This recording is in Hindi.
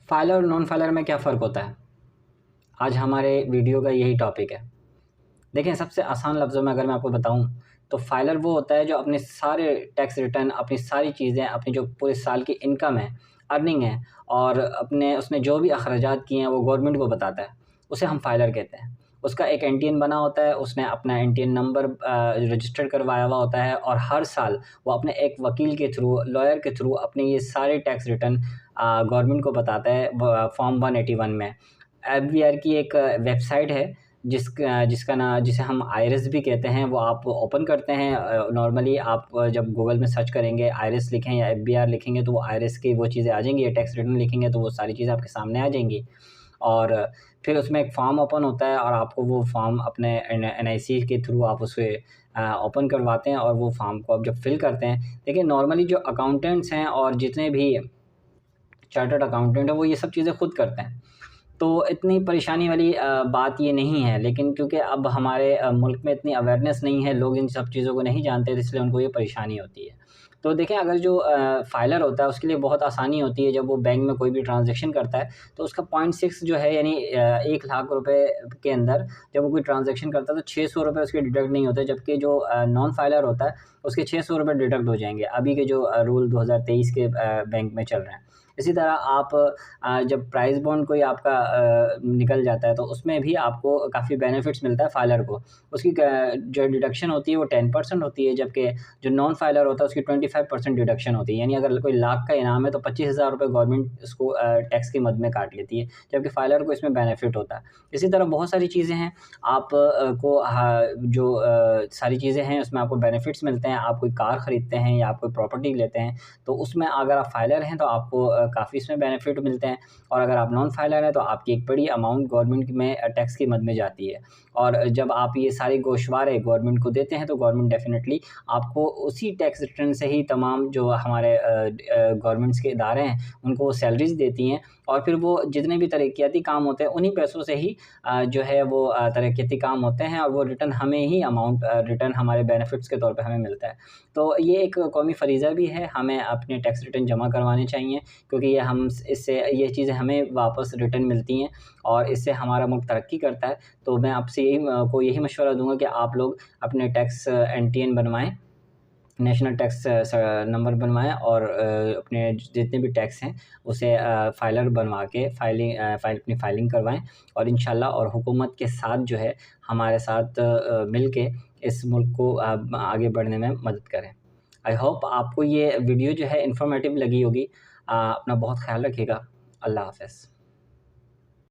फाइलर और नॉन फाइलर में क्या फ़र्क होता है? आज हमारे वीडियो का यही टॉपिक है। देखें, सबसे आसान लफ्ज़ों में अगर मैं आपको बताऊँ, तो फाइलर वो होता है जो अपने सारे टैक्स रिटर्न, अपनी सारी चीज़ें, अपनी जो पूरे साल की इनकम है, अर्निंग है और अपने उसने जो भी अखराजात किए हैं वो गवर्नमेंट को बताता है। उसे हम फाइलर कहते हैं। उसका एक एनटीएन बना होता है, उसने अपना एनटीएन नंबर रजिस्टर्ड करवाया हुआ होता है और हर साल वो अपने एक वकील के थ्रू, लॉयर के थ्रू अपने ये सारे टैक्स रिटर्न गवर्नमेंट को बताता है फॉर्म 181 में। एफबीआर की एक वेबसाइट है जिसका जिसे हम आइरिस भी कहते हैं, वो आप ओपन करते हैं। नॉर्मली आप जब गूगल में सर्च करेंगे, आइरिस लिखें या एफबीआर लिखेंगे तो वो आइरिस की वो चीज़ें आ जाएँगी, या टैक्स रिटर्न लिखेंगे तो वो सारी चीज़ें आपके सामने आ जाएँगी। और फिर उसमें एक फ़ॉर्म ओपन होता है और आपको वो फ़ॉर्म अपने एनआईसी के थ्रू आप उसे ओपन करवाते हैं और वो फ़ॉर्म को आप जब फिल करते हैं, देखिए नॉर्मली जो अकाउंटेंट्स हैं और जितने भी चार्टर्ड अकाउंटेंट है वो ये सब चीज़ें खुद करते हैं। तो इतनी परेशानी वाली बात ये नहीं है, लेकिन क्योंकि अब हमारे मुल्क में इतनी अवेयरनेस नहीं है, लोग इन सब चीज़ों को नहीं जानते, तो इसलिए उनको ये परेशानी होती है। तो देखें, अगर जो फाइलर होता है उसके लिए बहुत आसानी होती है। जब वो बैंक में कोई भी ट्रांज़ैक्शन करता है तो उसका 0.6 जो है, यानी 1 लाख रुपए के अंदर जब वो कोई ट्रांज़ैक्शन करता है तो 600 रुपए उसके डिडक्ट नहीं होते, जबकि जो नॉन फाइलर होता है उसके 600 रुपए डिडक्ट हो जाएँगे। अभी के जो रूल 2023 के बैंक में चल रहे हैं। इसी तरह आप जब प्राइज़ बॉन्ड कोई आपका निकल जाता है तो उसमें भी आपको काफ़ी बेनिफिट्स मिलता है फाइलर को। उसकी जो डिडक्शन होती है वो 10% होती है, जबकि जो नॉन फाइलर होता है उसकी 25% डिडक्शन होती है। यानी अगर कोई लाख का इनाम है तो 25,000 रुपए गवर्नमेंट उसको टैक्स की मद में काट लेती है, जबकि फाइलर को इसमें बेनिफिट होता है। इसी तरह बहुत सारी चीज़ें हैं, आप को जो सारी चीज़ें हैं उसमें आपको बेनिफिट्स मिलते हैं। आप कोई कार खरीदते हैं या आप कोई प्रॉपर्टी लेते हैं तो उसमें अगर आप फाइलर हैं तो आपको काफ़ी इसमें बेनिफिट मिलते हैं, और अगर आप नॉन फाइलर हैं तो आपकी एक बड़ी अमाउंट गवर्नमेंट में टैक्स की मद में जाती है। और जब आप ये सारे गोशवारे गवर्नमेंट को देते हैं तो गवर्नमेंट डेफ़िनेटली आपको उसी टैक्स रिटर्न से ही तमाम जो हमारे गवर्नमेंट्स के इदारे हैं उनको वो सैलरीज़ देती हैं, और फिर वो जितने भी तरक्याती काम होते हैं उन्हीं पैसों से ही जो है वो तरक्याती काम होते हैं, और वो रिटर्न हमें ही अमाउंट रिटर्न हमारे बेनिफिट्स के तौर पे हमें मिलता है। तो ये एक कौमी फ़रीज़ा भी है, हमें अपने टैक्स रिटर्न जमा करवाने चाहिए, क्योंकि ये हम इससे ये चीज़ें हमें वापस रिटर्न मिलती हैं और इससे हमारा मुल्क तरक्की करता है। तो मैं आपसे यही मशवरा दूँगा कि आप लोग अपने टैक्स एनटीएन बनवाएँ, नेशनल टैक्स नंबर बनवाएँ, और अपने जितने भी टैक्स हैं उसे फाइलर बनवा के अपनी फाइलिंग करवाएँ, और इंशाल्लाह और हुकूमत के साथ जो है हमारे साथ मिल के इस मुल्क को आगे बढ़ने में मदद करें। आई होप आपको ये वीडियो जो है इन्फॉर्मेटिव लगी होगी। अपना बहुत ख़्याल रखिएगा। अल्लाह हाफ़िज़।